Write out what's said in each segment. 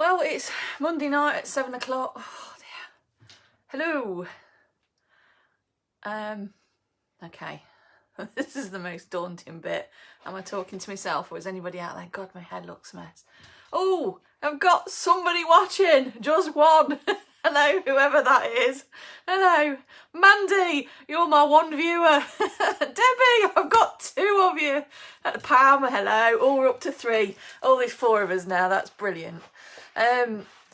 Well, it's Monday night at 7 o'clock. Oh dear. Hello. Okay. This is the most daunting bit. Am I talking to myself or is anybody out there? God, my head looks a mess. Oh, I've got somebody watching. Just one. Hello, whoever that is. Hello. Mandy, you're my one viewer. Debbie, I've got two of you. Pam, hello. Oh, we're up to three. Oh, there's four of us now. That's brilliant.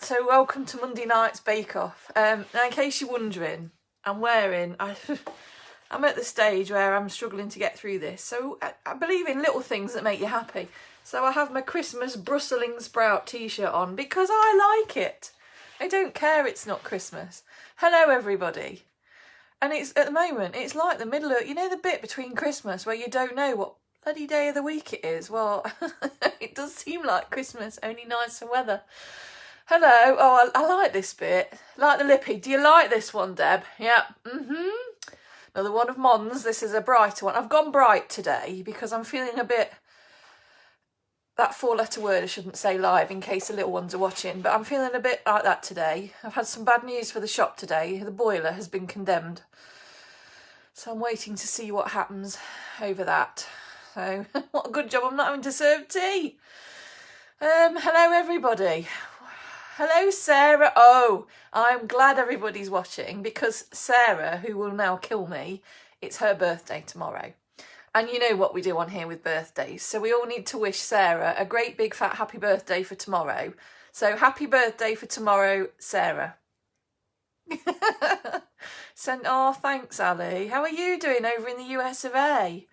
So welcome to Monday night's Bake Off. Now, in case you're wondering, I'm at the stage where I'm struggling to get through this. So I believe in little things that make you happy. So I have my Christmas Brussels sprout t-shirt on because I like it. I don't care it's not Christmas. Hello, everybody. And it's at the moment, it's like the middle of, you know, the bit between Christmas where you don't know what bloody day of the week it is. Well, it does seem like Christmas, only nicer weather. Hello. Oh, I like this bit. Like the lippy. Do you like this one, Deb? Yeah. Another one of Mons. This is a brighter one. I've gone bright today because I'm feeling a bit... That four-letter word I shouldn't say live in case the little ones are watching, but I'm feeling a bit like that today. I've had some bad news for the shop today. The boiler has been condemned. So I'm waiting to see what happens over that. So, what a good job I'm not having to serve tea. Hello, everybody. Hello, Sarah. Oh, I'm glad everybody's watching because Sarah, who will now kill me, it's her birthday tomorrow. And you know what we do on here with birthdays. So we all need to wish Sarah a great big fat happy birthday for tomorrow. So happy birthday for tomorrow, Sarah. Oh, thanks, Ali. How are you doing over in the US of A?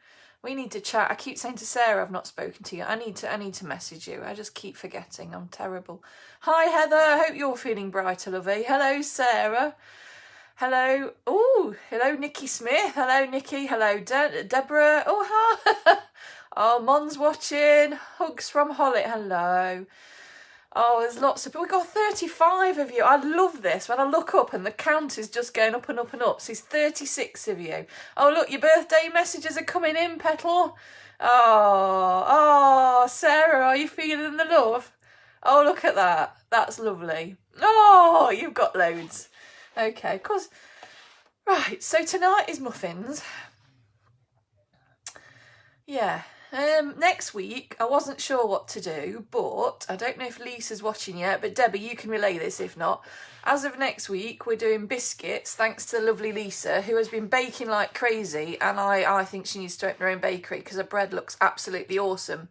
We need to chat. I keep saying to Sarah, I've not spoken to you. I need to message you. I just keep forgetting. I'm terrible. Hi, Heather. I hope you're feeling brighter, lovey. Hello, Sarah. Hello. Oh, hello, Nikki Smith. Hello, Nikki. Hello, Deborah. Oh, hi. Oh, Mon's watching. Hugs from Holly. Hello. Oh, there's lots of people. We've got 35 of you. I love this. When I look up and the count is just going up and up and up. So it's 36 of you. Oh, look, your birthday messages are coming in, Petal. Oh, Sarah, are you feeling the love? Oh, look at that. That's lovely. Oh, you've got loads. Okay, of course. Right, so tonight is Muffins. Yeah. Next week, I wasn't sure what to do, but I don't know if Lisa's watching yet, but Debbie, you can relay this if not. As of next week, we're doing biscuits, thanks to the lovely Lisa, who has been baking like crazy, and I think she needs to open her own bakery because her bread looks absolutely awesome.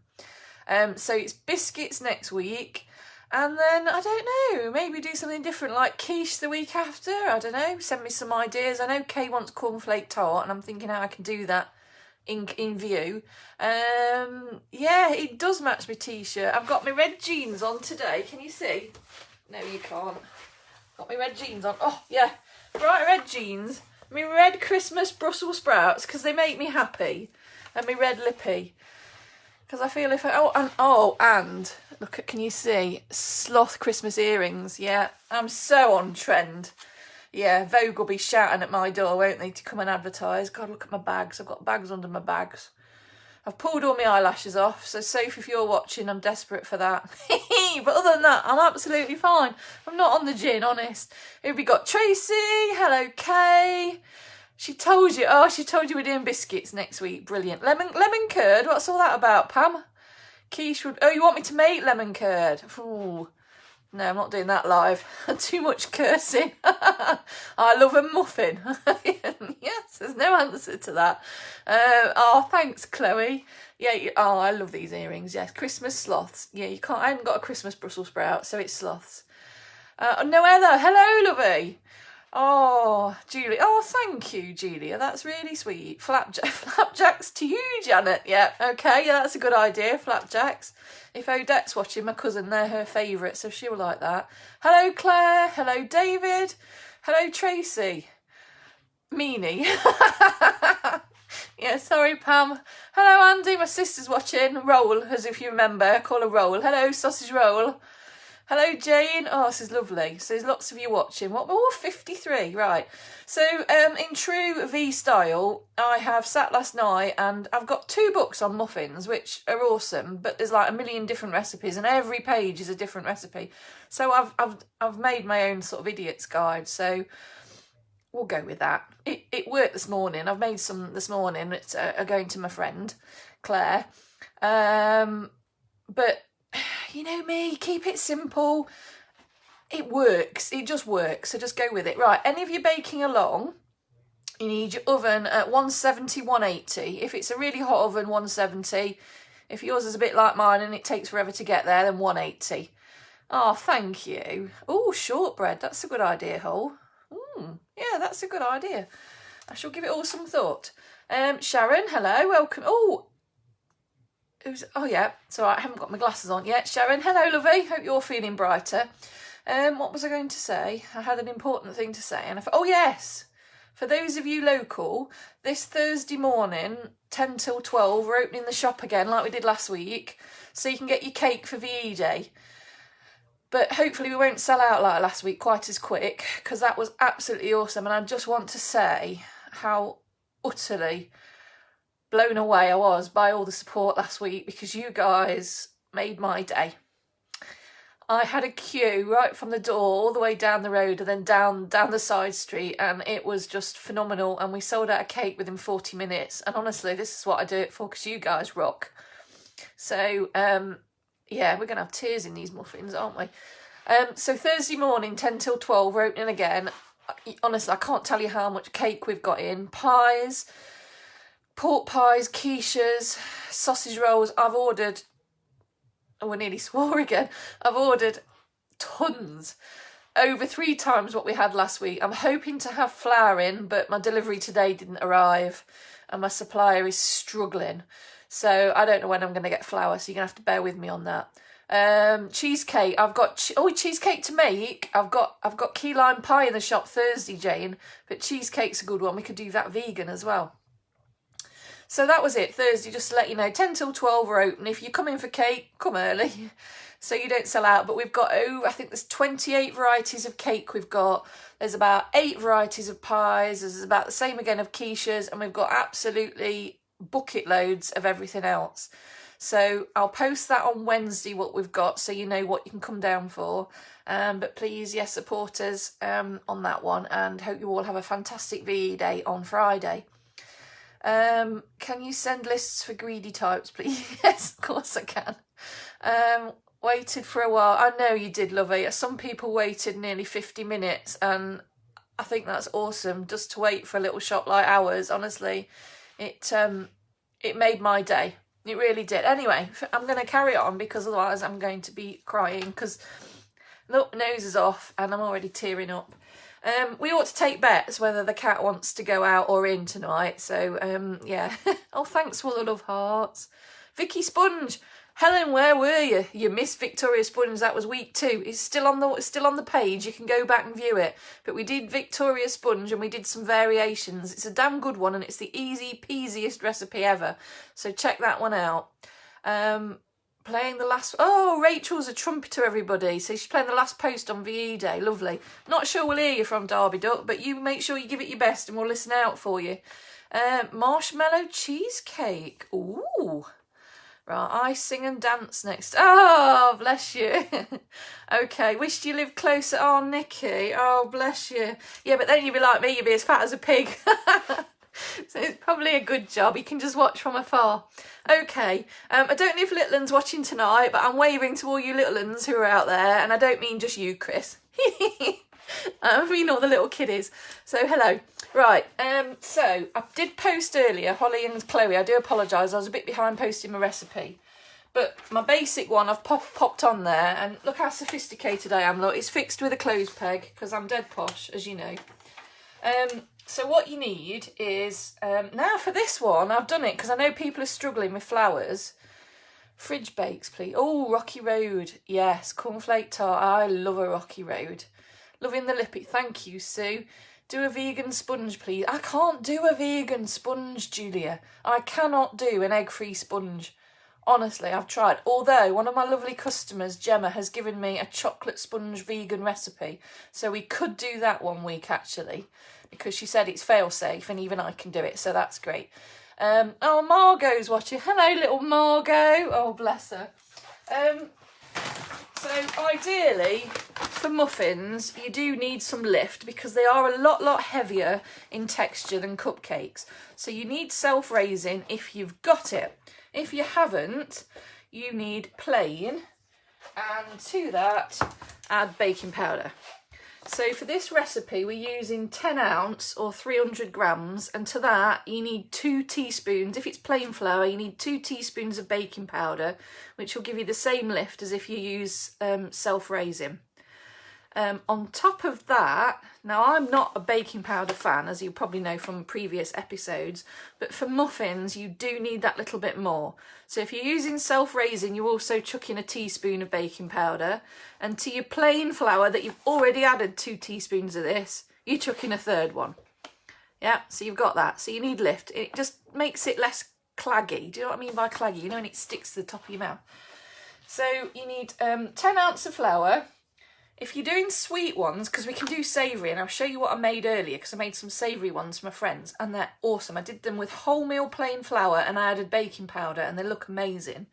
So it's biscuits next week. And then, I don't know, maybe do something different like quiche the week after. I don't know, send me some ideas. I know Kay wants cornflake tart and I'm thinking how I can do that in view. Yeah, it does match my t-shirt. I've got my red jeans on today. Can you see? No, you can't. Got my red jeans on. Oh, yeah, bright red jeans. My red Christmas Brussels sprouts because they make me happy. And my red lippy. Because I feel if I... and look at, can you see? Sloth Christmas earrings. Yeah, I'm so on trend. Yeah, Vogue will be shouting at my door, won't they, to come and advertise. God, look at my bags. I've got bags under my bags. I've pulled all my eyelashes off. So, Sophie, if you're watching, I'm desperate for that. But other than that, I'm absolutely fine. I'm not on the gin, honest. Here we got Tracy. Hello, Kay. She told you we're doing biscuits next week. Brilliant. Lemon curd. What's all that about, Pam? Quiche would... Oh, you want me to make lemon curd? Ooh. No, I'm not doing that live. Too much cursing. I love a muffin. Yes, there's no answer to that. Oh, thanks, Chloe. Yeah, I love these earrings. Yes, Christmas sloths. Yeah, you can't... I haven't got a Christmas Brussels sprout, so it's sloths. Noella. Hello, lovey. Oh, Julie. Oh, thank you, Julia. That's really sweet. Flapjacks to you, Janet. Yeah, okay. Yeah, that's a good idea. Flapjacks. If Odette's watching, my cousin, they're her favourite, so she'll like that. Hello, Claire. Hello, David. Hello, Tracy. Meanie. Yeah, sorry, Pam. Hello, Andy. My sister's watching. Roll, as if you remember. Call her Roll. Hello, Sausage Roll. Hello, Jane. Oh, this is lovely. So there's lots of you watching. What? Oh, 53. Right. So in true V style, I have sat last night and I've got 2 books on muffins, which are awesome, but there's like a million different recipes and every page is a different recipe. So I've made my own sort of idiot's guide. So we'll go with that. It worked this morning. I've made some this morning. It's going to my friend, Claire. But you know me, keep it simple. It works. It just works. So just go with it. Right, any of you baking along, you need your oven at 170, 180. If it's a really hot oven, 170. If yours is a bit like mine and it takes forever to get there, then 180. Oh, thank you. Oh, shortbread. That's a good idea, Hole. Yeah, that's a good idea. I shall give it all some thought. Sharon, hello, welcome. Oh, yeah, it's all right, I haven't got my glasses on yet. Sharon, hello, lovey. Hope you're feeling brighter. What was I going to say? I had an important thing to say. And oh, yes. For those of you local, this Thursday morning, 10 till 12, we're opening the shop again like we did last week. So you can get your cake for VE Day. But hopefully we won't sell out like last week quite as quick, because that was absolutely awesome. And I just want to say how utterly blown away I was by all the support last week, because you guys made my day. I had a queue right from the door all the way down the road and then down the side street, and it was just phenomenal. And we sold out a cake within 40 minutes. And honestly, this is what I do it for, because you guys rock. So, yeah, we're going to have tears in these muffins, aren't we? So Thursday morning, 10 till 12, we're opening again. Honestly, I can't tell you how much cake we've got in. Pies, pork pies, quiches, sausage rolls. I've ordered, oh, I nearly swore again. I've ordered tons, over 3 times what we had last week. I'm hoping to have flour in, but my delivery today didn't arrive and my supplier is struggling. So I don't know when I'm going to get flour, so you're going to have to bear with me on that. Cheesecake, I've got, cheesecake to make. I've got key lime pie in the shop Thursday, Jane, but cheesecake's a good one. We could do that vegan as well. So that was it, Thursday, just to let you know, 10 till 12 we're open. If you come in for cake, come early, so you don't sell out. But we've got, I think there's 28 varieties of cake we've got. There's about 8 varieties of pies. There's about the same again of quiches. And we've got absolutely bucket loads of everything else. So I'll post that on Wednesday, what we've got, so you know what you can come down for. But please, yes, support us on that one. And hope you all have a fantastic VE Day on Friday. Can you send lists for greedy types, please? Yes, of course I can. Waited for a while. I know you did, lovey. Some people waited nearly 50 minutes, and I think that's awesome, just to wait for a little shop like ours. Honestly, it made my day. It really did. Anyway, I'm going to carry on, because otherwise I'm going to be crying, because look, nose is off and I'm already tearing up. We ought to take bets whether the cat wants to go out or in tonight. So, yeah. Oh, thanks for all the love hearts. Vicky Sponge. Helen, where were you? You missed Victoria Sponge. That was week 2. It's still on the page. You can go back and view it. But we did Victoria Sponge and we did some variations. It's a damn good one, and it's the easy peasiest recipe ever. So check that one out. Playing the last... Oh, Rachel's a trumpeter, everybody. So she's playing the last post on VE Day. Lovely. Not sure we'll hear you from Derby Duck, but you make sure you give it your best and we'll listen out for you. Marshmallow cheesecake. Ooh. Right, I sing and dance next. Oh, bless you. Okay, wished you lived closer. Oh, Nikki. Oh, bless you. Yeah, but then you'd be like me. You'd be as fat as a pig. So it's probably a good job. You can just watch from afar. Okay, I don't know if Little Un's watching tonight, but I'm waving to all you Little Uns who are out there, and I don't mean just you, Chris. I mean all the little kiddies. So hello. Right, so I did post earlier, Holly and Chloe. I do apologise, I was a bit behind posting my recipe. But my basic one I've popped on there, and look how sophisticated I am. Look, it's fixed with a clothes peg, because I'm dead posh, as you know. So what you need is, now for this one, I've done it because I know people are struggling with flowers. Fridge bakes, please. Oh, Rocky Road. Yes, cornflake tart. I love a Rocky Road. Loving the lippy. Thank you, Sue. Do a vegan sponge, please. I can't do a vegan sponge, Julia. I cannot do an egg-free sponge. Honestly, I've tried. Although one of my lovely customers, Gemma, has given me a chocolate sponge vegan recipe. So we could do that one week, actually, because she said it's fail-safe and even I can do it. So that's great. Oh, Margot's watching. Hello, little Margot. Oh, bless her. So ideally, for muffins, you do need some lift because they are a lot heavier in texture than cupcakes. So you need self-raising if you've got it. If you haven't, you need plain, and to that, add baking powder. So for this recipe, we're using 10 ounce or 300 grams, and to that, you need 2 teaspoons. If it's plain flour, you need 2 teaspoons of baking powder, which will give you the same lift as if you use self-raising. On top of that, now I'm not a baking powder fan, as you probably know from previous episodes, but for muffins you do need that little bit more. So if you're using self-raising, you also chuck in a teaspoon of baking powder, and to your plain flour that you've already added 2 teaspoons of this, you chuck in a third one. Yeah, so you've got that. So you need lift. It just makes it less claggy. Do you know what I mean by claggy? You know when it sticks to the top of your mouth. So you need 10 ounce of flour. If you're doing sweet ones, because we can do savoury, and I'll show you what I made earlier, because I made some savoury ones for my friends, and they're awesome. I did them with wholemeal plain flour, and I added baking powder, and they look amazing.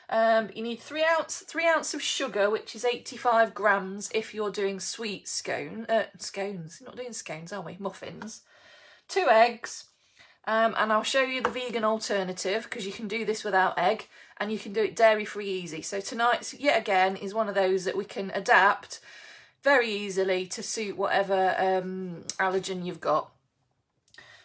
You need 3 ounce of sugar, which is 85 grams if you're doing sweet scones. We're not doing scones, are we? Muffins. 2 eggs, and I'll show you the vegan alternative, because you can do this without egg. And you can do it dairy-free easy. So tonight's, yet again, is one of those that we can adapt very easily to suit whatever allergen you've got.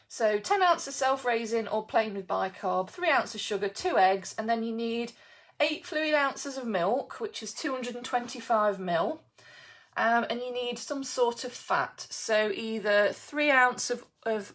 So 10 ounces self-raising or plain with bicarb, 3 ounces sugar, 2 eggs, and then you need 8 fluid ounces of milk, which is 225 ml. And you need some sort of fat. So either 3 ounces of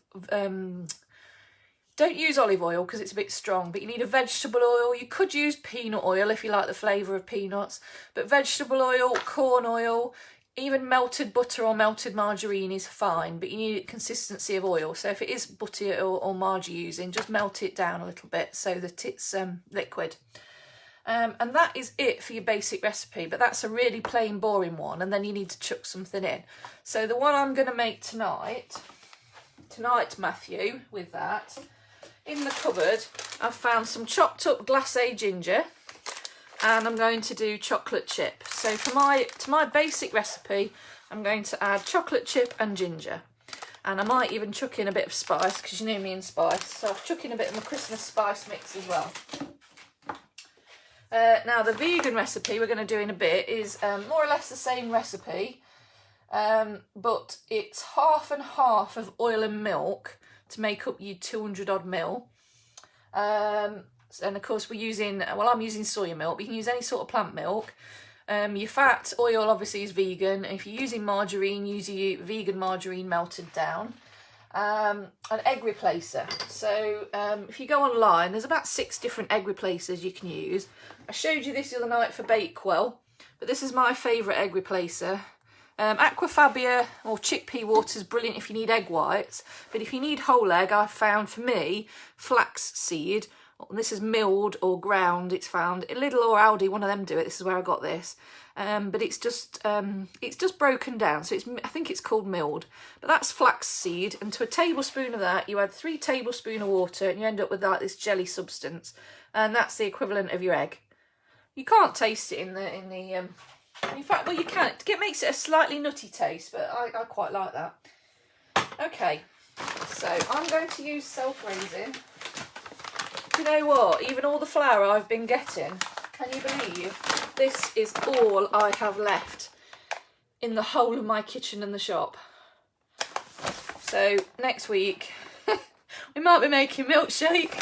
don't use olive oil because it's a bit strong, but you need a vegetable oil. You could use peanut oil if you like the flavour of peanuts, but vegetable oil, corn oil, even melted butter or melted margarine is fine, but you need a consistency of oil. So if it is butter or margarine you're using, just melt it down a little bit so that it's liquid. And that is it for your basic recipe, but that's a really plain, boring one, and then you need to chuck something in. So the one I'm going to make tonight, Matthew, with that, in the cupboard, I've found some chopped up glacé ginger, and I'm going to do chocolate chip. So to my basic recipe, I'm going to add chocolate chip and ginger, and I might even chuck in a bit of spice because you know me and spice. So I've chuck in a bit of my Christmas spice mix as well. Now the vegan recipe we're going to do in a bit is more or less the same recipe, but it's half and half of oil and milk to make up your 200 odd ml. And of course we're using, well, I'm using soya milk, but you can use any sort of plant milk. Your fat oil obviously is vegan. If you're using margarine, use your vegan margarine melted down. An egg replacer. So if you go online, there's about 6 different egg replacers you can use. I showed you this the other night for Bakewell, but this is my favourite egg replacer. Aquafabia or chickpea water is brilliant if you need egg whites, but if you need whole egg, I've found for me flax seed. This is milled or ground. It's found at Lidl or Aldi. One of them do it. This is where I got this. But it's just broken down, so I think it's called milled. But that's flax seed, and to a tablespoon of that, you add 3 tablespoons of water, and you end up with like this jelly substance, and that's the equivalent of your egg. You can't taste it in the. In fact, well, you can. It makes it a slightly nutty taste, but I quite like that. Okay, so I'm going to use self-raising. Do you know what? Even all the flour I've been getting, can you believe? This is all I have left in the whole of my kitchen and the shop. So next week, we might be making milkshake.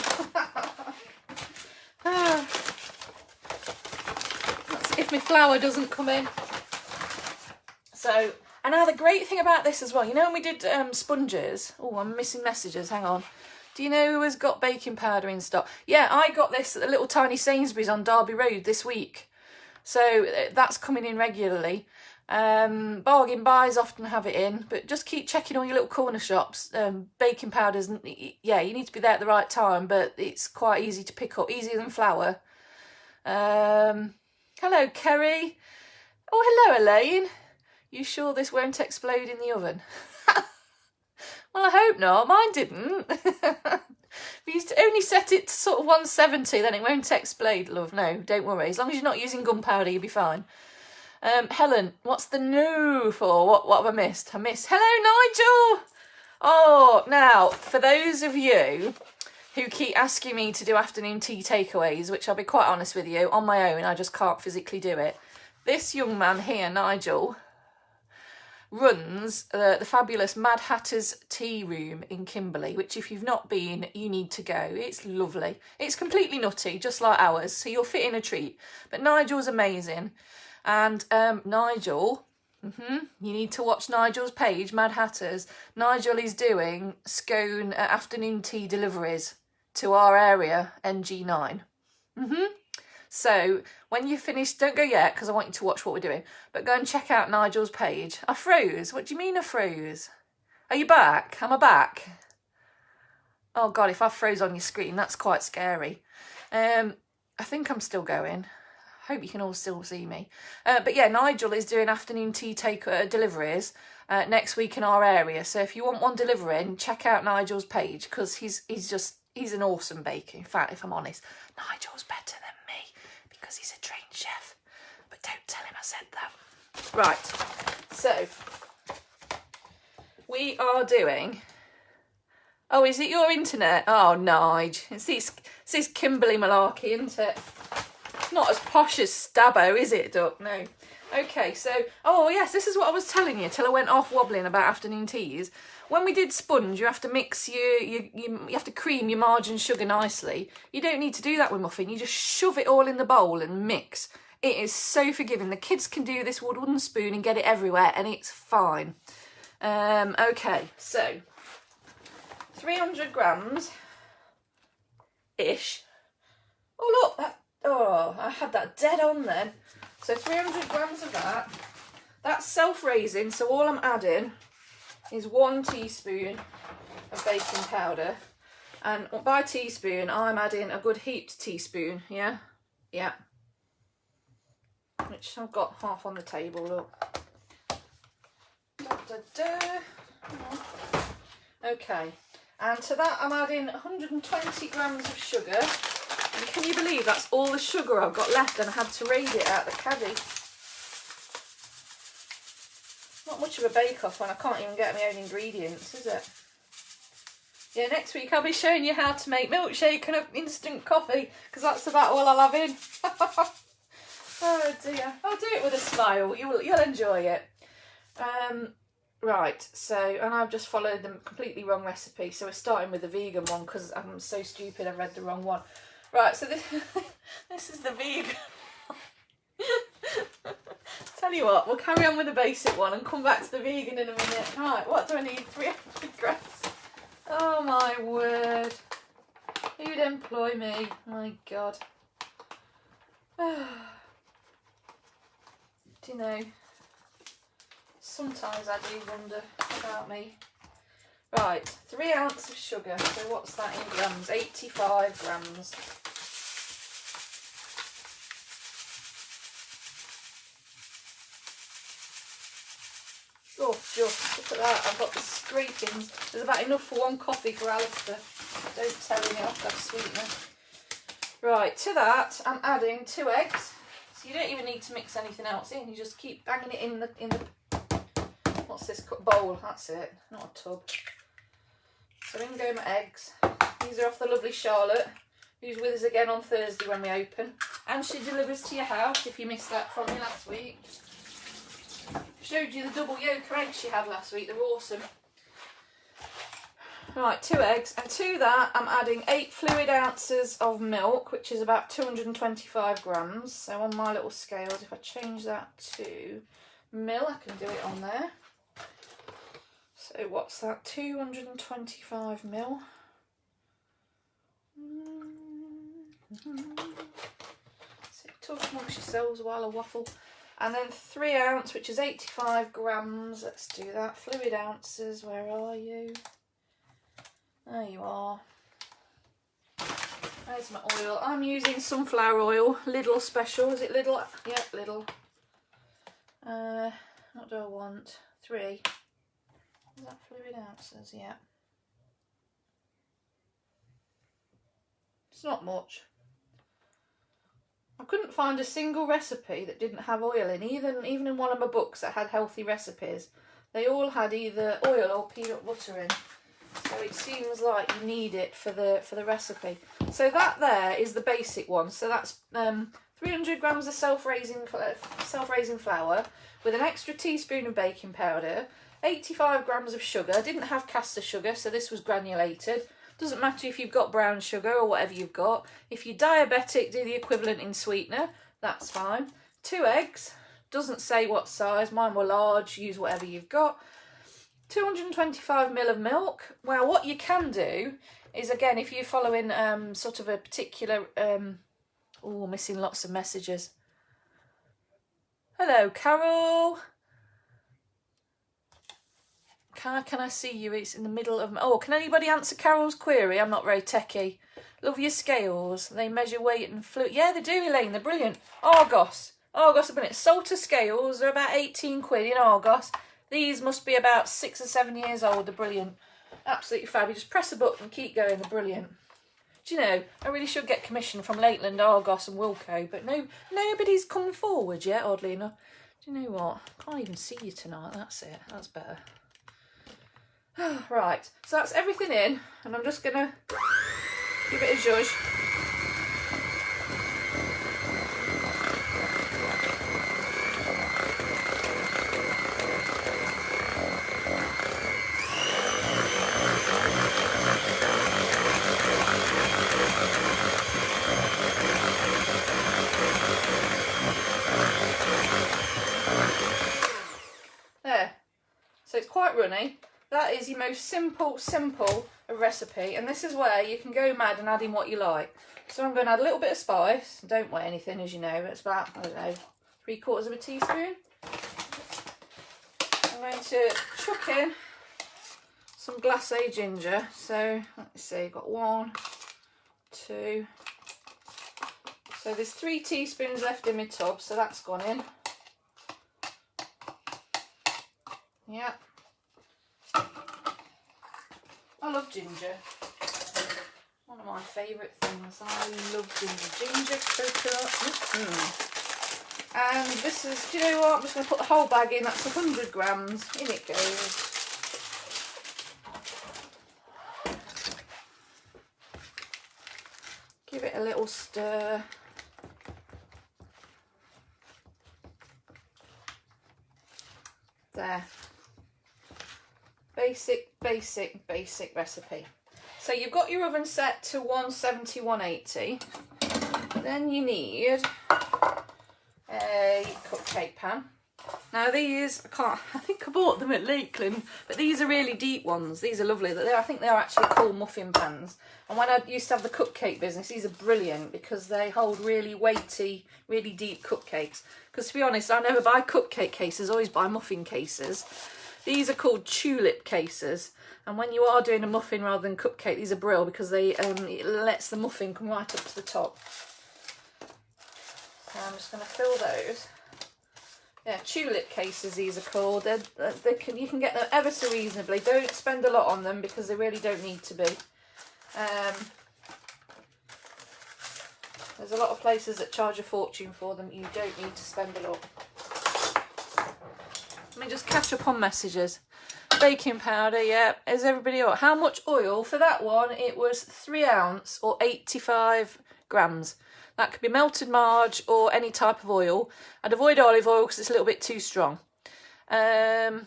If my flour doesn't come in. So, and now the great thing about this as well, you know when we did sponges, oh, I'm missing messages, hang on. Do you know who has got baking powder in stock? Yeah, I got this at the little tiny Sainsbury's on Derby Road this week. So that's coming in regularly. Bargain buys often have it in, but just keep checking all your little corner shops. Baking powders, yeah, you need to be there at the right time, but it's quite easy to pick up, easier than flour. Hello, Kerry. Oh, hello, Elaine. You sure this won't explode in the oven? Well, I hope not. Mine didn't. We used to only set it to sort of 170, then it won't explode, love. No, don't worry. As long as you're not using gunpowder, you'll be fine. Helen, what's the no for? What have I missed? Hello, Nigel! Oh, now, for those of you who keep asking me to do afternoon tea takeaways, which I'll be quite honest with you, on my own, I just can't physically do it. This young man here, Nigel, runs the fabulous Mad Hatter's Tea Room in Kimberley, which if you've not been, you need to go. It's lovely. It's completely nutty, just like ours, so you'll fit in a treat. But Nigel's amazing. And Nigel, you need to watch Nigel's page, Mad Hatters. Nigel is doing scone afternoon tea deliveries to our area, NG9. So when you finish, don't go yet because I want you to watch what we're doing, but go and check out Nigel's page. I froze. What do you mean I froze? Are you back? Am I back? Oh God, if I froze on your screen, that's quite scary. I think I'm still going. Hope you can all still see me. But yeah, Nigel is doing afternoon tea deliveries next week in our area. So if you want one delivering, check out Nigel's page because he's an awesome baker. In fact, if I'm honest, Nigel's better than me because he's a trained chef. But don't tell him I said that. Right, so we are doing... Oh, is it your internet? Oh, Nige. It's this Kimberley malarkey, isn't it? It's not as posh as Stabbo, is it, Duck? No. Okay, so... Oh, yes, this is what I was telling you till I went off wobbling about afternoon teas. When we did sponge, you have to mix you have to cream your margarine sugar nicely. You don't need to do that with muffin. You just shove it all in the bowl and mix. It is so forgiving. The kids can do this with a wooden spoon and get it everywhere, and it's fine. Okay, so 300 grams ish. Oh look, I had that dead on then. So 300 grams of that. That's self-raising, so all I'm adding is 1 teaspoon of baking powder. And by teaspoon, I'm adding a good heaped teaspoon, yeah? Yeah. Which I've got half on the table, look. Okay. And to that, I'm adding 120 grams of sugar. And can you believe that's all the sugar I've got left and I had to raise it out the caddy? Not much of a bake-off when I can't even get my own ingredients, is it? Yeah, next week I'll be showing you how to make milkshake and instant coffee, because that's about all I'll have in. Oh dear. I'll do it with a smile. You'll enjoy it. Right, so, and I've just followed the completely wrong recipe, so we're starting with the vegan one because I'm so stupid I read the wrong one. Right, so this is the vegan. Tell you what, we'll carry on with the basic one and come back to the vegan in a minute. Right, what do I need? 300 grams. Oh my word. Who'd employ me? My God. Do you know, sometimes I do wonder about me. Right, 3 ounces of sugar. So what's that in grams? 85 grams. Oh, just look at that. I've got the scrapings. There's about enough for 1 coffee for Alistair. Don't tell him off, that's sweetener. Right, to that I'm adding 2 eggs. So you don't even need to mix anything else in. You just keep banging it in the what's this bowl? That's it, not a tub. So in go my eggs. These are off the lovely Charlotte, who's with us again on Thursday when we open. And she delivers to your house if you missed that from me last week. Showed you the double yolk eggs she had last week. They're awesome. Right, 2 eggs, and to that I'm adding 8 fluid ounces of milk, which is about 225 grams. So on my little scales, if I change that to mil, I can do it on there. So what's that? 225 mil. So talk amongst yourselves while I waffle. And then 3 ounce, which is 85 grams. Let's do that. Fluid ounces, where are you? There you are. There's my oil. I'm using sunflower oil, Lidl special. Is it Lidl? Yeah, Lidl. What do I want? 3. Is that fluid ounces? Yeah. It's not much. I couldn't find a single recipe that didn't have oil in. Even in one of my books that had healthy recipes, they all had either oil or peanut butter in. So it seems like you need it for the recipe. So that there is the basic one. So that's 300 grams of self-raising flour with an extra teaspoon of baking powder, 85 grams of sugar. I didn't have caster sugar, so this was granulated. Doesn't matter if you've got brown sugar or whatever you've got. If you're diabetic, do the equivalent in sweetener. That's fine. 2 eggs. Doesn't say what size. Mine were large. Use whatever you've got. 225 ml of milk. Well, what you can do is, again, if you're following sort of a particular... oh, missing lots of messages. Hello, Carol. Can I see you? It's in the middle of... Oh, can anybody answer Carol's query? I'm not very techie. Love your scales. They measure weight and fluid. Yeah, they do, Elaine. They're brilliant. Argos. Argos are brilliant. Salter scales are about 18 quid in Argos. These must be about 6 or 7 years old. They're brilliant. Absolutely fab. You just press a button and keep going. They're brilliant. Do you know, I really should get commission from Lakeland, Argos and Wilko, but nobody's come forward yet, oddly enough. Do you know what? I can't even see you tonight. That's it. That's better. Right, so that's everything in, and I'm just going to give it a zhuzh. There. So it's quite runny. That is your most simple recipe, and this is where you can go mad and add in what you like. So I'm going to add a little bit of spice. Don't weigh anything, as you know. It's about, I don't know, 3/4 of a teaspoon. I'm going to chuck in some glacé ginger. So let's see, I've got 1, 2. So there's 3 teaspoons left in my tub, so that's gone in. Yeah. I love ginger. One of my favourite things. I love ginger. Ginger, coconut. And this is, do you know what? I'm just going to put the whole bag in. That's 100 grams. In it goes. Give it a little stir. There. Basic recipe. So you've got your oven set to 170, 180. Then you need a cupcake pan. Now these, I think I bought them at Lakeland, but these are really deep ones. These are lovely. I think they're actually called muffin pans. And when I used to have the cupcake business, these are brilliant because they hold really weighty, really deep cupcakes. Because to be honest, I never buy cupcake cases, I always buy muffin cases. These are called tulip cases, and when you are doing a muffin rather than cupcake, these are brilliant because they it lets the muffin come right up to the top. So I'm just going to fill those. Yeah, tulip cases these are called. You can get them ever so reasonably. Don't spend a lot on them because they really don't need to be. There's a lot of places that charge a fortune for them. You don't need to spend a lot. Let me just catch up on messages. Baking powder, yeah. Is everybody all right? How much oil? For that one, it was 3 ounce or 85 grams. That could be melted margarine or any type of oil. I'd avoid olive oil because it's a little bit too strong. Add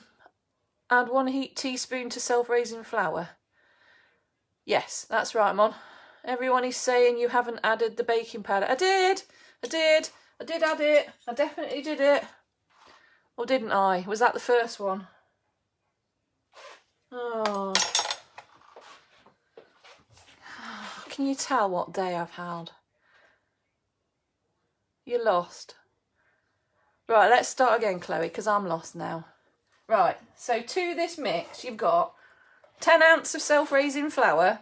1 teaspoon to self-raising flour. Yes, that's right, Mon. Everyone is saying you haven't added the baking powder. I did add it. I definitely did it. Or didn't I? Was that the first one? Oh. Can you tell what day I've had? You're lost. Right, let's start again, Chloe, because I'm lost now. Right, so to this mix, you've got 10 ounces of self-raising flour.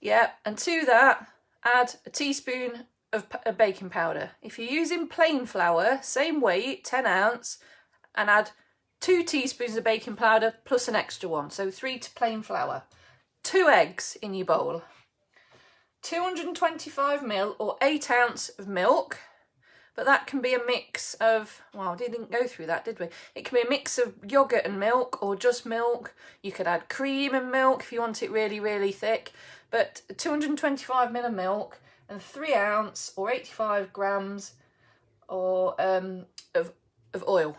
Yeah, and to that, add a teaspoon of baking powder. If you're using plain flour, same weight, 10 ounce, and add 2 teaspoons of baking powder plus an extra one, so 3 to plain flour. 2 eggs in your bowl. 225ml or 8 ounce of milk, but that can be a mix of, well, we didn't go through that, did we? It can be a mix of yogurt and milk or just milk. You could add cream and milk if you want it really, really thick, but 225ml of milk and 3 ounce or 85 grams or of oil.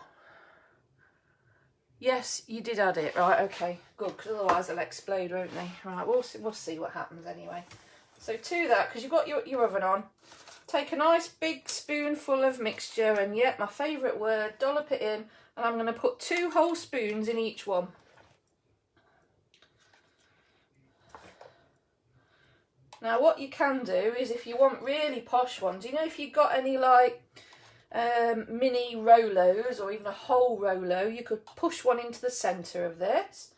Yes, you did add it, right? Okay, good, because otherwise they'll explode, won't they? Right, we'll see what happens anyway. So to that, because you've got your oven on, take a nice big spoonful of mixture, and yeah, my favourite word, dollop it in, and I'm going to put 2 whole spoons in each one. Now what you can do is, if you want really posh ones, you know, if you've got any like mini Rolos or even a whole Rolo, you could push one into the centre of this.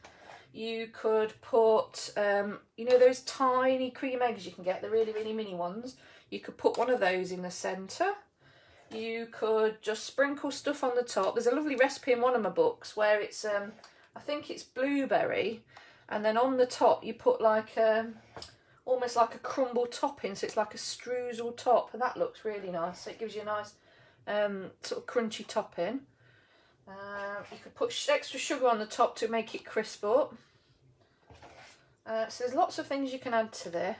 You could put, you know, those tiny cream eggs you can get, the really, really mini ones. You could put one of those in the centre. You could just sprinkle stuff on the top. There's a lovely recipe in one of my books where it's, I think it's blueberry, and then on the top you put like almost like a crumble topping, so it's like a streusel top, and that looks really nice. So it gives you a nice sort of crunchy topping. You could put extra sugar on the top to make it crisp up. So there's lots of things you can add to this.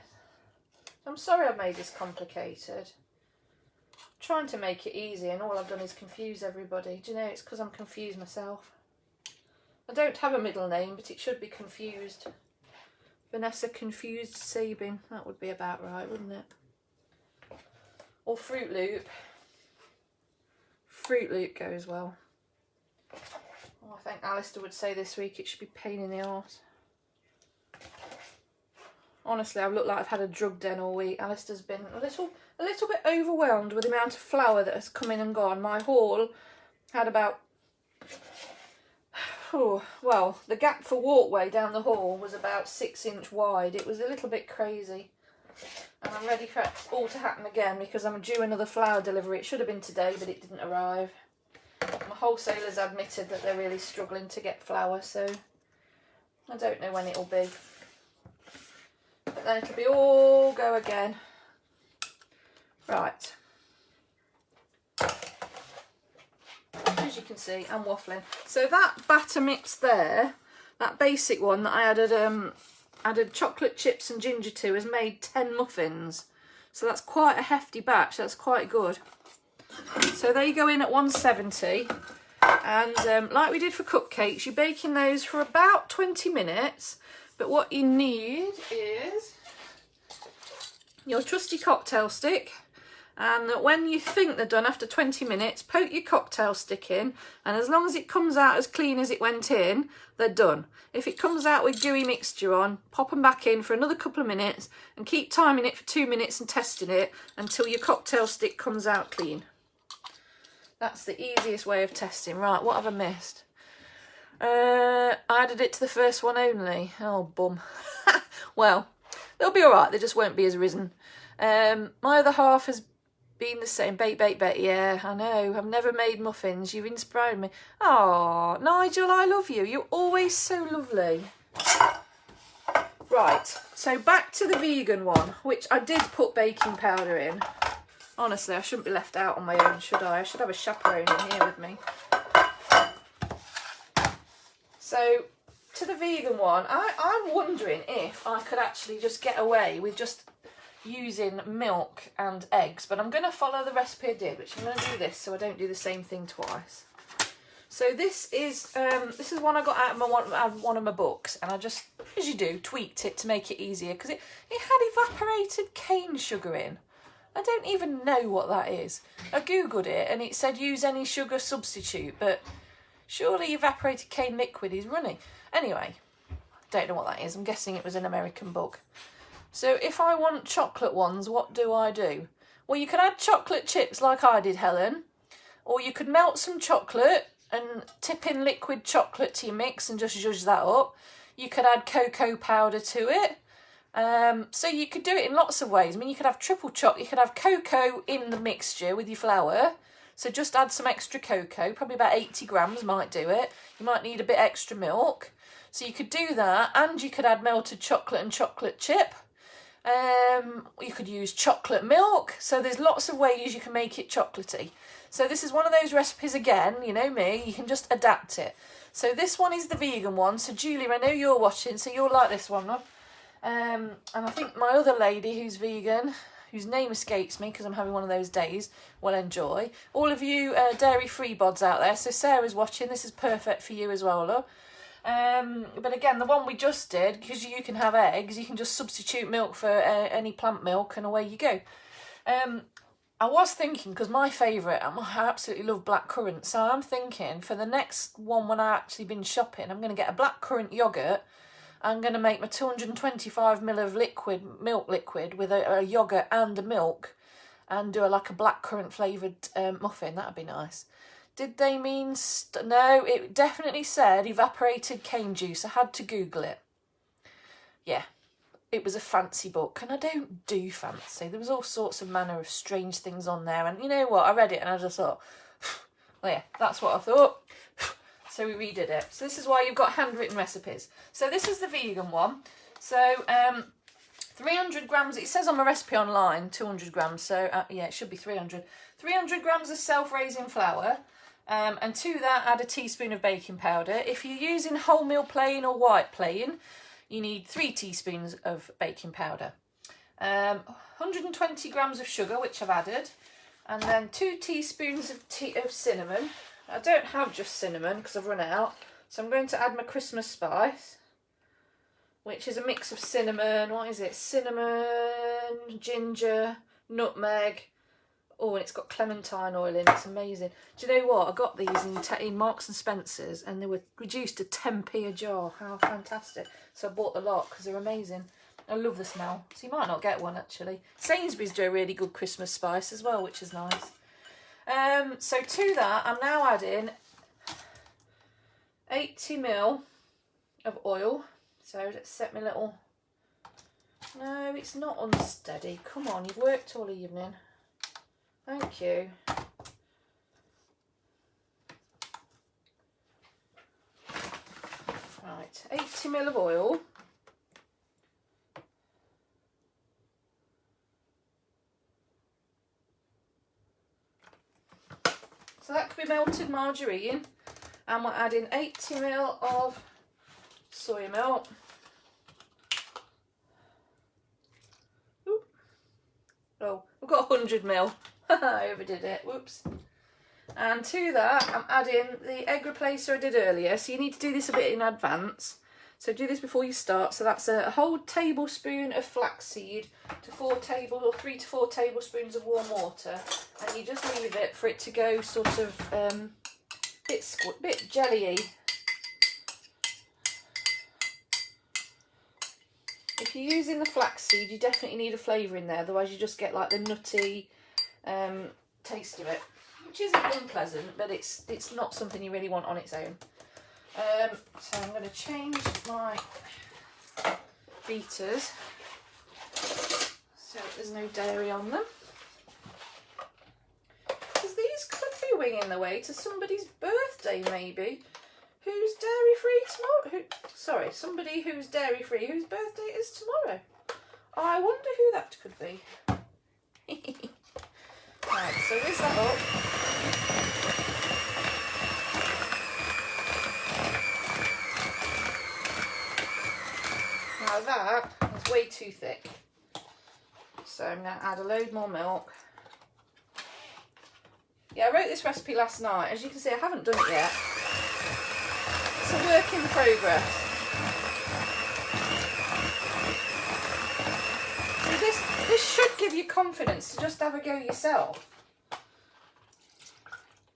I'm sorry I've made this complicated. I'm trying to make it easy, and all I've done is confuse everybody. Do you know, it's because I'm confused myself. I don't have a middle name, but it should be Confused. Vanessa Confused Sabin. That would be about right, wouldn't it? Or Fruit Loop. Fruit Loop goes well. Oh, I think Alistair would say this week it should be pain in the arse. Honestly, I've looked like I've had a drug den all week. Alistair's been a little bit overwhelmed with the amount of flour that has come in and gone. My haul had about, oh, well, the gap for walkway down the hall was about 6 inch wide. It was a little bit crazy. And I'm ready for it all to happen again because I'm due another flour delivery. It should have been today, but it didn't arrive. My wholesalers admitted that they're really struggling to get flour, so I don't know when it'll be. But then it'll be all go again. Right. As you can see, I'm waffling. So that batter mix there, that basic one that I added chocolate chips and ginger to, has made 10 muffins. So that's quite a hefty batch. That's quite good. So they go in at 170, and like we did for cupcakes, you're baking those for about 20 minutes. But what you need is your trusty cocktail stick, and when you think they're done after 20 minutes, poke your cocktail stick in, and as long as it comes out as clean as it went in, they're done. If it comes out with gooey mixture on, pop them back in for another couple of minutes and keep timing it for 2 minutes and testing it until your cocktail stick comes out clean. That's the easiest way of testing. Right, what have I missed? I added it to the first one only. Oh, bum. Well, they'll be alright. They just won't be as risen. My other half has been the same. Bake, bake, bake. Yeah, I know. I've never made muffins. You've inspired me. Oh, Nigel, I love you. You're always so lovely. Right, so back to the vegan one, which I did put baking powder in. Honestly, I shouldn't be left out on my own, should I? I should have a chaperone in here with me. So, to the vegan one, I'm wondering if I could actually just get away with just using milk and eggs, but I'm going to follow the recipe I did, which I'm going to do this so I don't do the same thing twice. So this is one I got out of one of my books, and I just, as you do, tweaked it to make it easier, because it had evaporated cane sugar in. I don't even know what that is. I googled it and it said use any sugar substitute, but surely evaporated cane liquid is running. Anyway, don't know what that is. I'm guessing it was an American book. So if I want chocolate ones, what do I do? Well, you could add chocolate chips like I did, Helen, or you could melt some chocolate and tip in liquid chocolate to your mix and just zhuzh that up. You could add cocoa powder to it. So you could do it in lots of ways. I mean, you could have triple chocolate, you could have cocoa in the mixture with your flour. So just add some extra cocoa, probably about 80 grams might do it. You might need a bit extra milk. So you could do that, and you could add melted chocolate and chocolate chip. You could use chocolate milk. So there's lots of ways you can make it chocolatey. So this is one of those recipes, again, you know me, you can just adapt it. So this one is the vegan one. So Julie, I know you're watching, so you'll like this one, love. And I think my other lady who's vegan, whose name escapes me because I'm having one of those days, will enjoy. All of you dairy-free bods out there, so Sarah's watching, this is perfect for you as well, love. But again, the one we just did, because you can have eggs, you can just substitute milk for any plant milk and away you go. I was thinking, because my favourite, I absolutely love blackcurrant, so I'm thinking for the next one when I actually been shopping, I'm going to get a blackcurrant yoghurt. I'm going to make my 225 ml of milk liquid with a yoghurt and a milk, and do like a blackcurrant flavoured muffin. That'd be nice. Did they mean... No, it definitely said evaporated cane juice. I had to Google it. Yeah, it was a fancy book, and I don't do fancy. There was all sorts of manner of strange things on there, and you know what? I read it and I just thought, well, yeah, that's what I thought. So we redid it. So this is why you've got handwritten recipes. So this is the vegan one. So 300 grams, it says on my recipe online, 200 grams. So yeah, it should be 300. 300 grams of self-raising flour. And to that, add a teaspoon of baking powder. If you're using wholemeal plain or white plain, you need 3 teaspoons of baking powder. 120 grams of sugar, which I've added. And then 2 teaspoons of cinnamon. I don't have just cinnamon because I've run out. So I'm going to add my Christmas spice, which is a mix of cinnamon, what is it? Cinnamon, ginger, nutmeg. Oh, and it's got clementine oil in it. It's amazing. Do you know what? I got these in Marks and Spencer's, and they were reduced to 10p a jar. How fantastic. So I bought the lot because they're amazing. I love the smell. So you might not get one, actually. Sainsbury's do a really good Christmas spice as well, which is nice. So to that, I'm now adding 80 ml of oil. So let's set my little... No, it's not unsteady. Come on, you've worked all evening. Thank you. Right, 80 ml of oil. So that could be melted margarine, and we're adding 80 ml of soy milk. Ooh. Oh, we've got 100 ml. I overdid it, whoops. And to that, I'm adding the egg replacer I did earlier. So you need to do this a bit in advance. So do this before you start. So that's a whole tablespoon of flaxseed to 3 to 4 tablespoons of warm water, and you just leave it for it to go sort of bit jelly-y. If you're using the flaxseed, you definitely need a flavour in there, otherwise you just get like the nutty taste of it, which isn't unpleasant, but it's not something you really want on its own. So I'm going to change my beaters so there's no dairy on them, because these could be winging the way to somebody's birthday, maybe, who's dairy-free tomorrow. Somebody who's dairy-free whose birthday is tomorrow. I wonder who that could be. Right, so whiz that up. Now that is way too thick, so I'm going to add a load more milk. Yeah, I wrote this recipe last night. As you can see, I haven't done it yet. It's a work in progress. So this should give you confidence to just have a go yourself,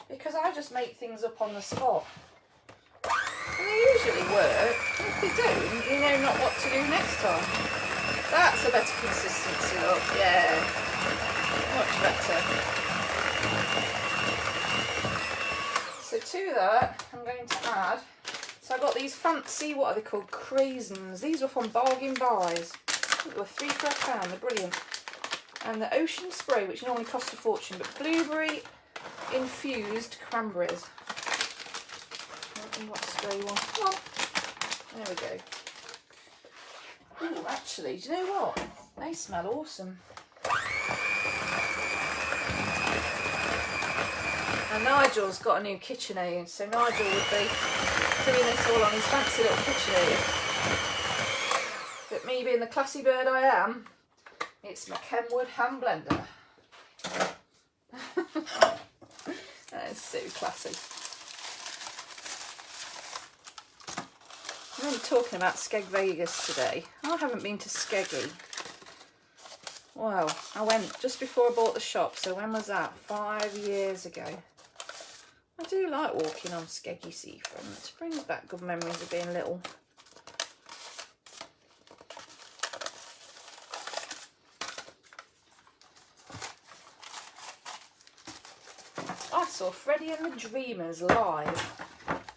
because I just make things up on the spot. And they usually work. If they don't, you know not what to do next time. That's a better consistency, look. Yeah, much better. So to that, I'm going to add, so I've got these fancy, what are they called, craisins. These were from Bargain Buys. They were 3 for £1. They're brilliant. And the Ocean Spray, which normally costs a fortune, but blueberry infused cranberries. What spray one? Come on. There we go. Ooh, actually, do you know what? They smell awesome. And Nigel's got a new KitchenAid, so Nigel would be doing this all on his fancy little KitchenAid. But me being the classy bird I am, it's my Kenwood hand blender. That is so classy. I'm only talking about Skeg Vegas today. I haven't been to Skeggy. Wow, I went just before I bought the shop, so when was that? 5 years ago. I do like walking on Skeggy seafront. It brings back good memories of being little. I saw Freddie and the Dreamers live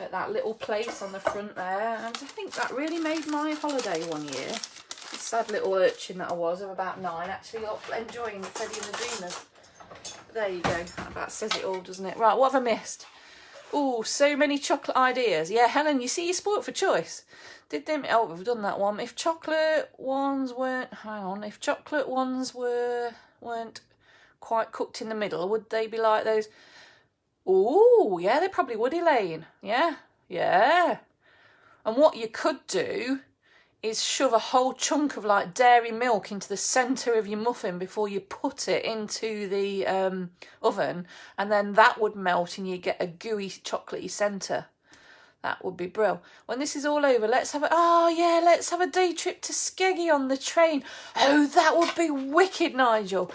at that little place on the front there, and I think that really made my holiday one year. The sad little urchin that I was of about 9 actually enjoying Freddie and the Dreamers. There you go, that about says it all, doesn't it? Right, what have I missed? Oh, so many chocolate ideas. Yeah, Helen, you see, you're spoilt for choice. Did they? Oh, we've done that one. If chocolate ones weren't, hang on, if chocolate ones weren't quite cooked in the middle, would they be like those? Oh, yeah, they probably would, Elaine. Yeah, yeah. And what you could do is shove a whole chunk of like dairy milk into the centre of your muffin before you put it into the oven, and then that would melt and you get a gooey chocolatey centre. That would be brilliant. When this is all over, let's have a day trip to Skeggy on the train. Oh, that would be wicked, Nigel.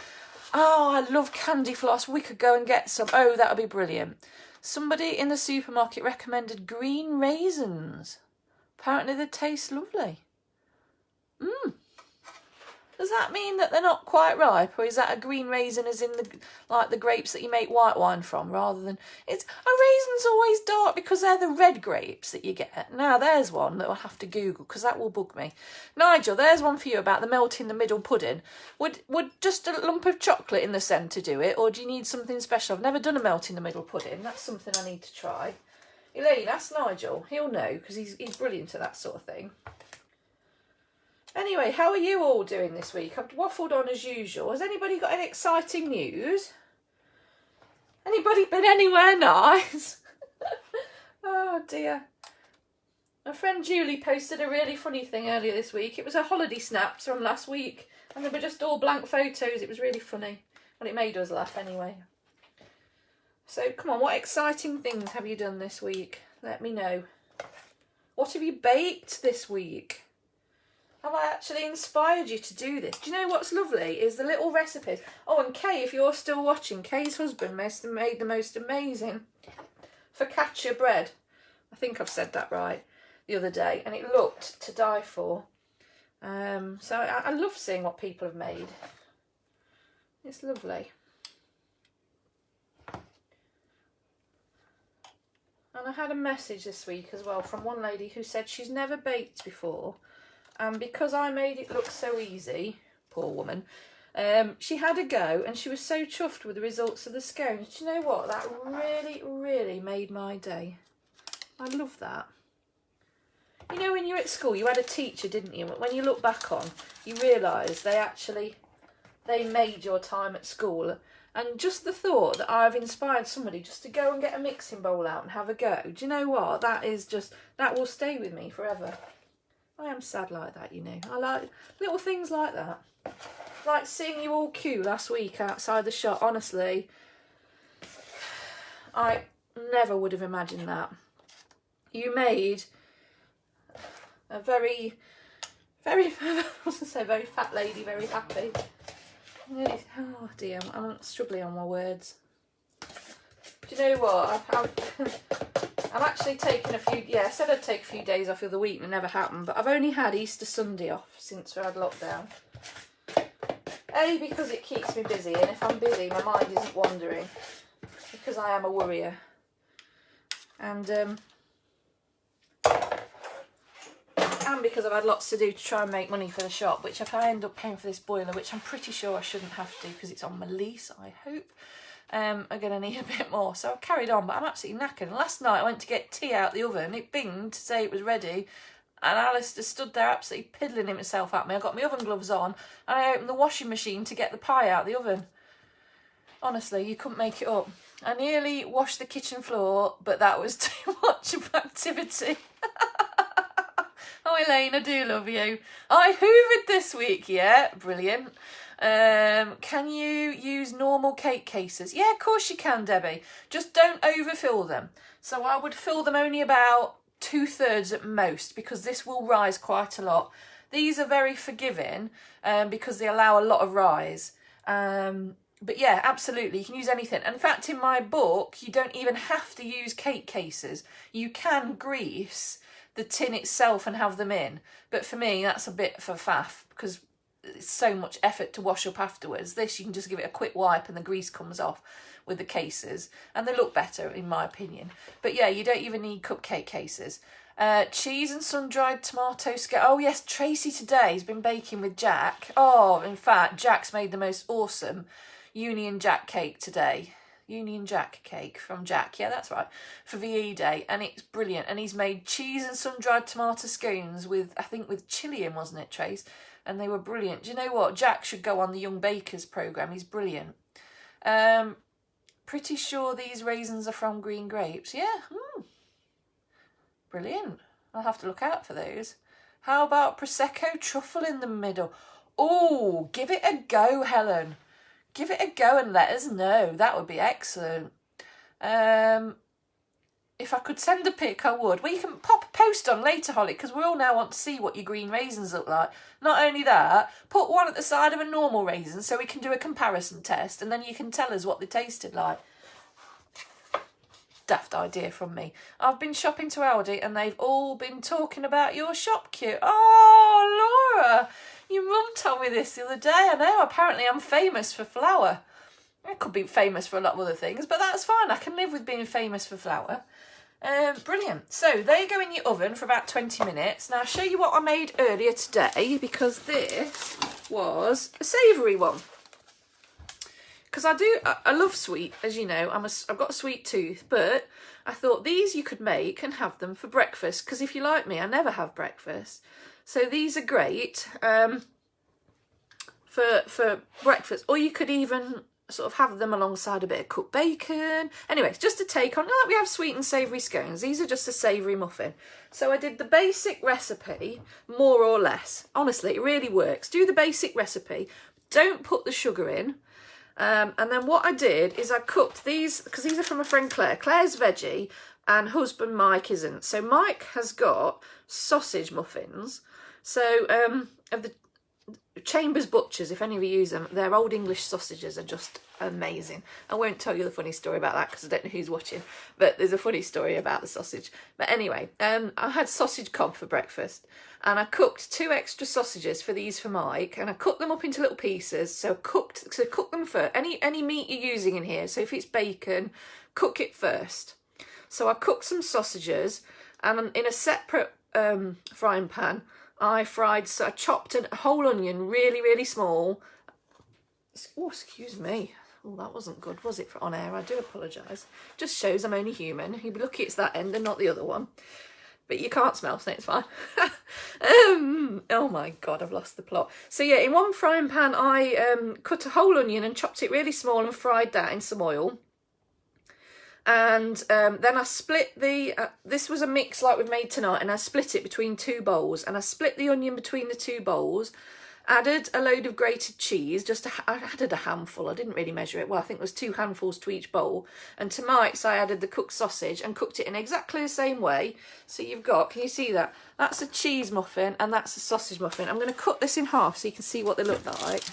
Oh, I love candy floss. We could go and get some. Oh, that would be brilliant. Somebody in the supermarket recommended green raisins. Apparently they taste lovely. Does that mean that they're not quite ripe, or is that a green raisin as in the grapes that you make white wine from, rather than a raisin's always dark because they're the red grapes that you get. Now there's one that I'll have to Google because that will bug me. Nigel, there's one for you about the melt in the middle pudding. Would just a lump of chocolate in the centre do it, or do you need something special? I've never done a melt in the middle pudding. That's something I need to try. Elaine, ask Nigel. He'll know because he's brilliant at that sort of thing. Anyway, how are you all doing this week? I've waffled on as usual. Has anybody got any exciting news? Anybody been anywhere nice? Oh dear. My friend Julie posted a really funny thing earlier this week. It was her holiday snaps from last week, and they were just all blank photos. It was really funny. Well, it made us laugh anyway. So come on, what exciting things have you done this week? Let me know. What have you baked this week? Have I actually inspired you to do this? Do you know what's lovely is the little recipes. Oh, and Kay, if you're still watching, Kay's husband made the most amazing focaccia bread. I think I've said that right the other day, and it looked to die for. So I love seeing what people have made. It's lovely. And I had a message this week as well from one lady who said she's never baked before. And because I made it look so easy, poor woman, she had a go and she was so chuffed with the results of the scones. Do you know what? That really, really made my day. I love that. You know, when you were at school, you had a teacher, didn't you? When you look back on, you realise they made your time at school. And just the thought that I've inspired somebody just to go and get a mixing bowl out and have a go. Do you know what? That will stay with me forever. I am sad like that, you know. I like little things like that. Like seeing you all queue last week outside the shop. Honestly, I never would have imagined that. You made a very, very, I was going to say very fat lady very happy. Really, oh dear, I'm struggling on my words. Do you know what? I'm actually taking a few, I said I'd take a few days off of the week and it never happened, but I've only had Easter Sunday off since we had lockdown. A, because it keeps me busy, and if I'm busy, my mind isn't wandering, because I am a worrier. And and because I've had lots to do to try and make money for the shop, which if I end up paying for this boiler, which I'm pretty sure I shouldn't have to because it's on my lease, I hope, I'm going to need a bit more. So I've carried on, but I'm absolutely knackered. And last night I went to get tea out the oven, it binged to say it was ready, and Alistair stood there absolutely piddling himself at me. I got my oven gloves on, and I opened the washing machine to get the pie out the oven. Honestly, you couldn't make it up. I nearly washed the kitchen floor, but that was too much of activity. Oh, Elaine, I do love you. I hoovered this week, yeah, brilliant. Can you use normal cake cases? Yeah, of course you can, Debbie. Just don't overfill them. So I would fill them only about 2/3 at most, because this will rise quite a lot. These are very forgiving because they allow a lot of rise. But yeah, absolutely, you can use anything. In fact, in my book, you don't even have to use cake cases. You can grease the tin itself and have them in. But for me, that's a bit for faff because it's so much effort to wash up afterwards. This, you can just give it a quick wipe and the grease comes off with the cases. And they look better, in my opinion. But yeah, you don't even need cupcake cases. Cheese and sun-dried tomato scale. Oh yes, Tracy today has been baking with Jack. Oh, in fact, Jack's made the most awesome Union Jack cake today. Union Jack cake from Jack, yeah, that's right, for VE Day, and it's brilliant. And he's made cheese and sun-dried tomato scones with, I think, with chilli in, wasn't it, Trace? And they were brilliant. Do you know what? Jack should go on the Young Bakers programme. He's brilliant. Pretty sure these raisins are from Green Grapes. Yeah, brilliant. I'll have to look out for those. How about Prosecco truffle in the middle? Oh, give it a go, Helen. Give it a go and let us know. That would be excellent. If I could send a pic, I would. Well, you can pop a post on later, Holly, because we all now want to see what your green raisins look like. Not only that, put one at the side of a normal raisin so we can do a comparison test, and then you can tell us what they tasted like. Daft idea from me. I've been shopping to Aldi and they've all been talking about your shop queue. Oh, Laura, your mum told me this the other day. I know, apparently I'm famous for flour. I could be famous for a lot of other things, but that's fine. I can live with being famous for flour. Brilliant. So they go in your oven for about 20 minutes. Now I'll show you what I made earlier today, because this was a savoury one. Because I love sweet, as you know. I've got a sweet tooth, but I thought these you could make and have them for breakfast. Because if you like me, I never have breakfast. So these are great for breakfast. Or you could even sort of have them alongside a bit of cooked bacon. Anyway, it's just a take on, like we have sweet and savoury scones. These are just a savoury muffin. So I did the basic recipe, more or less. Honestly, it really works. Do the basic recipe. Don't put the sugar in. And then what I did is I cooked these, because these are from a friend Claire. Claire's veggie and husband Mike isn't. So Mike has got sausage muffins. So of the Chambers Butchers, if any of you use them, their Old English sausages are just amazing. I won't tell you the funny story about that because I don't know who's watching, but there's a funny story about the sausage. But anyway, I had sausage cob for breakfast, and I cooked 2 extra sausages for these for Mike, and I cut them up into little pieces. So cook them first. Any meat you're using in here, so if it's bacon, cook it first. So I cooked some sausages, and in a separate frying pan, I chopped a whole onion really, really small. Oh, excuse me. Oh, that wasn't good, was it, for on air? I do apologise. Just shows I'm only human. You'd be lucky it's that end and not the other one. But you can't smell, so it's fine. Oh my God, I've lost the plot. So yeah, in one frying pan, I cut a whole onion and chopped it really small and fried that in some oil. And then I split this was a mix like we've made tonight, and I split it between 2 bowls, and I split the onion between the 2 bowls, added a load of grated cheese, I added a handful, I didn't really measure it, well I think it was 2 handfuls to each bowl, and to Mike's I added the cooked sausage and cooked it in exactly the same way. So you've got, can you see that? That's a cheese muffin and that's a sausage muffin. I'm going to cut this in half so you can see what they look like.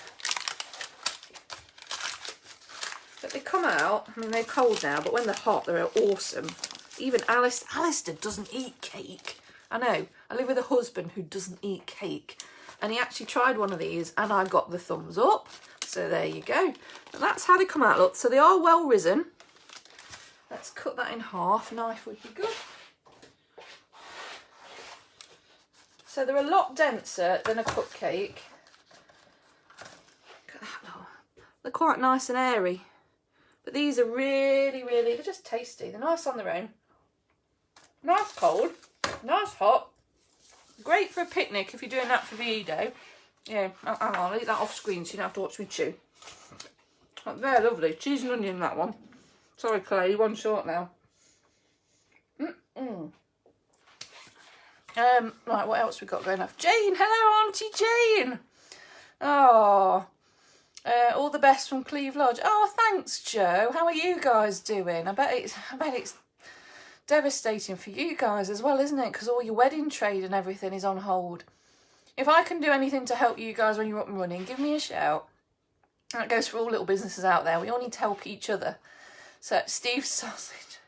But they come out, I mean they're cold now, but when they're hot they're awesome. Even Alistair doesn't eat cake. I know, I live with a husband who doesn't eat cake. And he actually tried one of these and I got the thumbs up. So there you go. And that's how they come out, look. So they are well risen. Let's cut that in half, knife would be good. So they're a lot denser than a cupcake. Look at that lot. They're quite nice and airy. But these are really, really, they're just tasty. They're nice on their own. Nice cold, nice hot. Great for a picnic if you're doing that for the Edo. Yeah, I'll eat that off screen so you don't have to watch me chew. They're lovely. Cheese and onion, that one. Sorry, Clay, one short now. Right, what else we got going off? Jane, hello, Auntie Jane. Oh, all the best from Cleve Lodge. Oh, thanks, Joe. How are you guys doing? I bet it's devastating for you guys as well, isn't it? Because all your wedding trade and everything is on hold. If I can do anything to help you guys when you're up and running, give me a shout. That goes for all little businesses out there. We all need to help each other. So, Steve's sausage.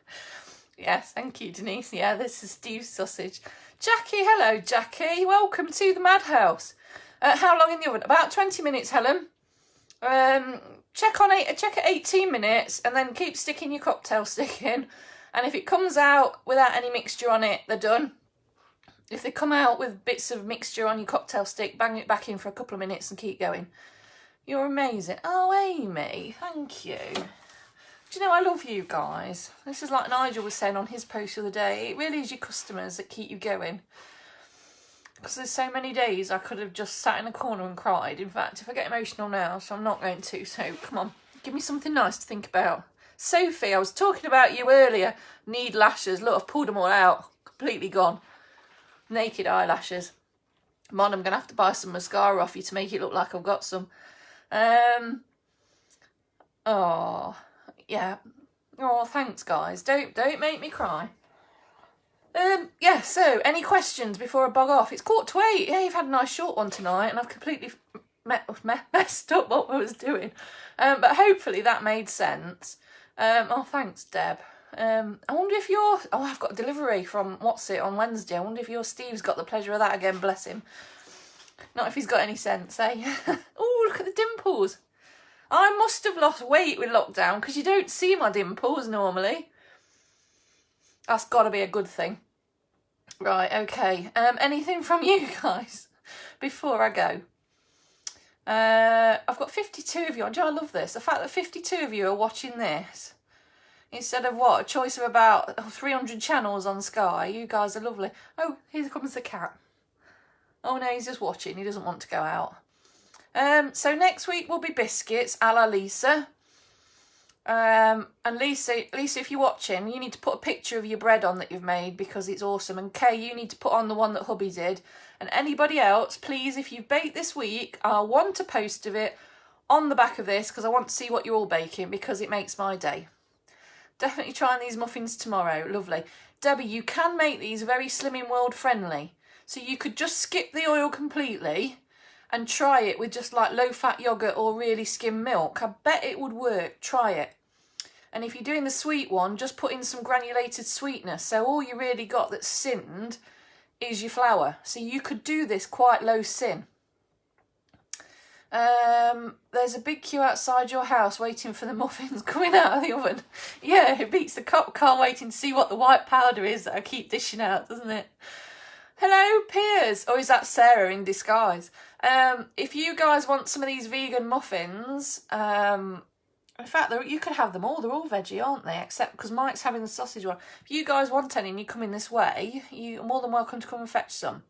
Yes, thank you, Denise. Yeah, this is Steve's sausage. Jackie, hello, Jackie. Welcome to the Madhouse. How long in the oven? About 20 minutes, Helen. Check at 18 minutes and then keep sticking your cocktail stick in. And if it comes out without any mixture on it, they're done. If they come out with bits of mixture on your cocktail stick, bang it back in for a couple of minutes and keep going. You're amazing. Oh, Amy, thank you. Do you know, I love you guys. This is like Nigel was saying on his post the other day. It really is your customers that keep you going. Because there's so many days I could have just sat in a corner and cried. In fact, if I get emotional now, so I'm not going to. So come on, give me something nice to think about. Sophie, I was talking about you earlier. Need lashes. Look, I've pulled them all out. Completely gone. Naked eyelashes. Mon, I'm going to have to buy some mascara off you to make it look like I've got some. Oh, yeah. Oh, thanks, guys. Don't make me cry. Yeah, so, any questions before I bog off? It's 7:45. Yeah, you've had a nice short one tonight, and I've completely messed up what I was doing. But hopefully that made sense. Oh, thanks, Deb. I wonder if you're... Oh, I've got a delivery from What's It on Wednesday. I wonder if your Steve's got the pleasure of that again, bless him. Not if he's got any sense, eh? Oh, look at the dimples. I must have lost weight with lockdown because you don't see my dimples normally. That's got to be a good thing. Right, okay. Anything from you guys before I go? I've got 52 of you. Do I love this? The fact that 52 of you are watching this. Instead of what? A choice of about 300 channels on Sky. You guys are lovely. Oh, here comes the cat. Oh no, he's just watching. He doesn't want to go out. So next week will be biscuits a la Lisa. And Lisa, if you're watching, you need to put a picture of your bread on that you've made because it's awesome. And Kay, you need to put on the one that hubby did. And anybody else, please, if you've baked this week, I want a post of it on the back of this because I want to see what you're all baking because it makes my day. Definitely trying these muffins tomorrow. Lovely. Debbie, you can make these very Slimming World friendly. So you could just skip the oil completely and try it with just like low-fat yoghurt or really skim milk. I bet it would work. Try it. And if you're doing the sweet one, just put in some granulated sweetness. So all you really got that's sinned is your flour. So you could do this quite low sin. There's a big queue outside your house waiting for the muffins coming out of the oven. Yeah, it beats the cop car waiting to see what the white powder is that I keep dishing out, doesn't it? Hello, Piers. Or is that Sarah in disguise? If you guys want some of these vegan muffins, in fact, you could have them all. They're all veggie, aren't they? Except because Mike's having the sausage one. If you guys want any and you come in this way, you're more than welcome to come and fetch some.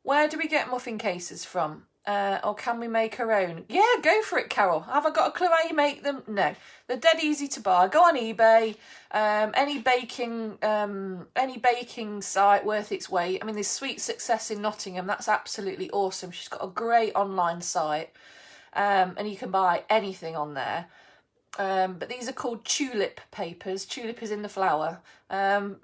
Where do we get muffin cases from? Or can we make our own? Yeah, go for it, Carol. Have I got a clue how you make them? No. They're dead easy to buy. Go on eBay. Any baking site worth its weight. I mean, there's Sweet Success in Nottingham. That's absolutely awesome. She's got a great online site. And you can buy anything on there. But these are called tulip papers. Tulip is in the flour. I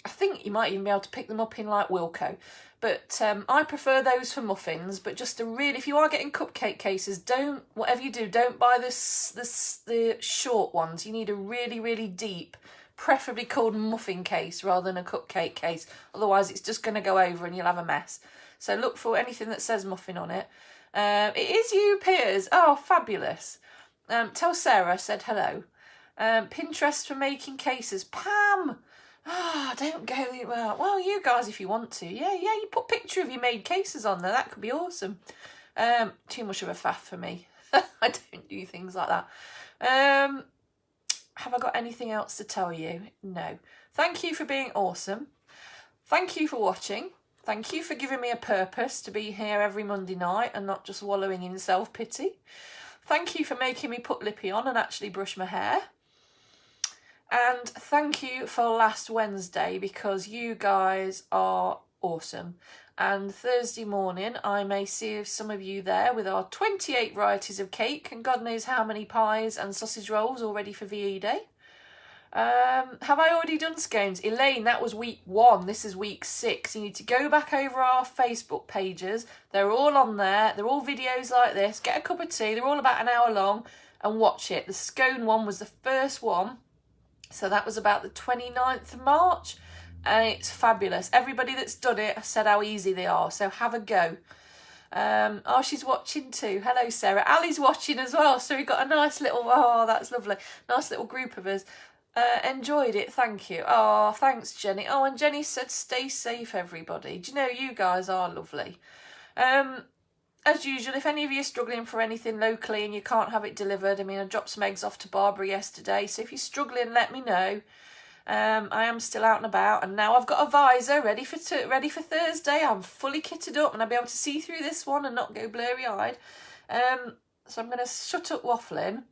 think you might even be able to pick them up in like Wilko. But I prefer those for muffins. But just if you are getting cupcake cases, whatever you do, don't buy the short ones. You need a really, really deep, preferably called muffin case rather than a cupcake case. Otherwise, it's just going to go over and you'll have a mess. So look for anything that says muffin on it. It is you, Piers. Oh, fabulous. Tell Sarah I said hello. Pinterest for making cases. Pam! Don't go, well, you guys, if you want to. Yeah, you put a picture of your made cases on there. That could be awesome. Too much of a faff for me. I don't do things like that. Have I got anything else to tell you? No. Thank you for being awesome. Thank you for watching. Thank you for giving me a purpose to be here every Monday night and not just wallowing in self-pity. Thank you for making me put lippy on and actually brush my hair. And thank you for last Wednesday, because you guys are awesome. And Thursday morning I may see some of you there with our 28 varieties of cake and God knows how many pies and sausage rolls all ready for VE Day. Have I already done scones? Elaine, that was week 1. This is week 6. You need to go back over our Facebook pages. They're all on there. They're all videos like this. Get a cup of tea. They're all about an hour long and watch it. The scone one was the first one. So that was about the 29th of March. And it's fabulous. Everybody that's done it has said how easy they are. So have a go. Oh, she's watching too. Hello, Sarah. Ali's watching as well. So we've got a nice little, oh, that's lovely. Nice little group of us. Enjoyed it, thank you. Oh, thanks, Jenny. Oh, and Jenny said stay safe, everybody. Do you know, you guys are lovely. As usual, if any of you are struggling for anything locally and you can't have it delivered, I mean, I dropped some eggs off to Barbara yesterday, so if you're struggling, let me know. I am still out and about, and now I've got a visor ready for Thursday. I'm fully kitted up and I'll be able to see through this one and not go blurry-eyed. So I'm going to shut up waffling.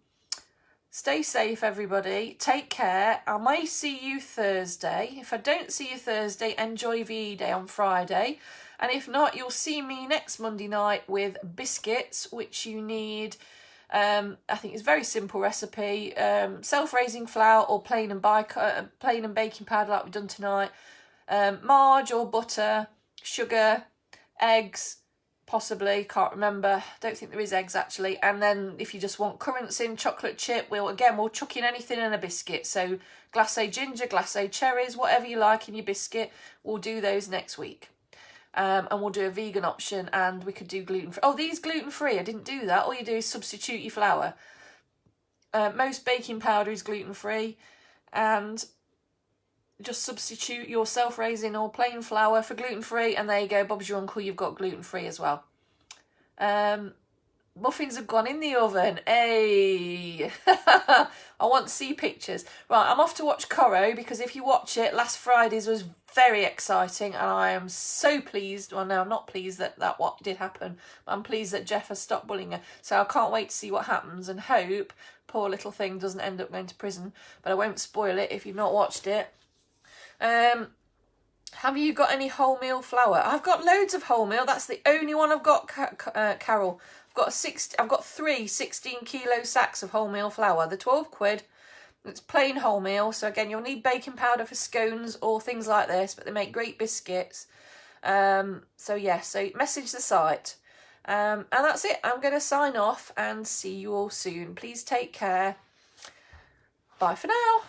Stay safe, everybody. Take care. I may see you Thursday. If I don't see you Thursday, enjoy VE Day on Friday. And if not, you'll see me next Monday night with biscuits, which you need. I think it's a very simple recipe. Self-raising flour or plain and baking powder like we've done tonight. Marge or butter, sugar, eggs, possibly, can't remember. Don't think there is eggs actually. And then if you just want currants in, chocolate chip, we'll chuck in anything in a biscuit. So glacé ginger, glacé cherries, whatever you like in your biscuit. We'll do those next week. And we'll do a vegan option, and we could do gluten-free. Oh, these gluten-free, I didn't do that. All you do is substitute your flour. Most baking powder is gluten-free, and just substitute your self-raising or plain flour for gluten-free, and there you go, Bob's your uncle, you've got gluten-free as well. Muffins have gone in the oven. Hey! I want to see pictures. Right, I'm off to watch Coro, because if you watch it, last Friday's was very exciting, and I am so pleased. Well, no, I'm not pleased that what did happen. I'm pleased that Jeff has stopped bullying her. So I can't wait to see what happens and hope poor little thing doesn't end up going to prison. But I won't spoil it if you've not watched it. Have you got any wholemeal flour? I've got loads of wholemeal. That's the only one I've got, Carol. I've got 3 16-kilo sacks of wholemeal flour. They're 12 quid. It's plain wholemeal. So again, you'll need baking powder for scones or things like this, but they make great biscuits. So yeah, so message the site. And that's it. I'm going to sign off and see you all soon. Please take care. Bye for now.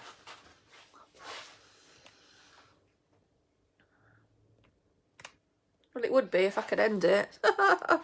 Well, it would be if I could end it. Oh.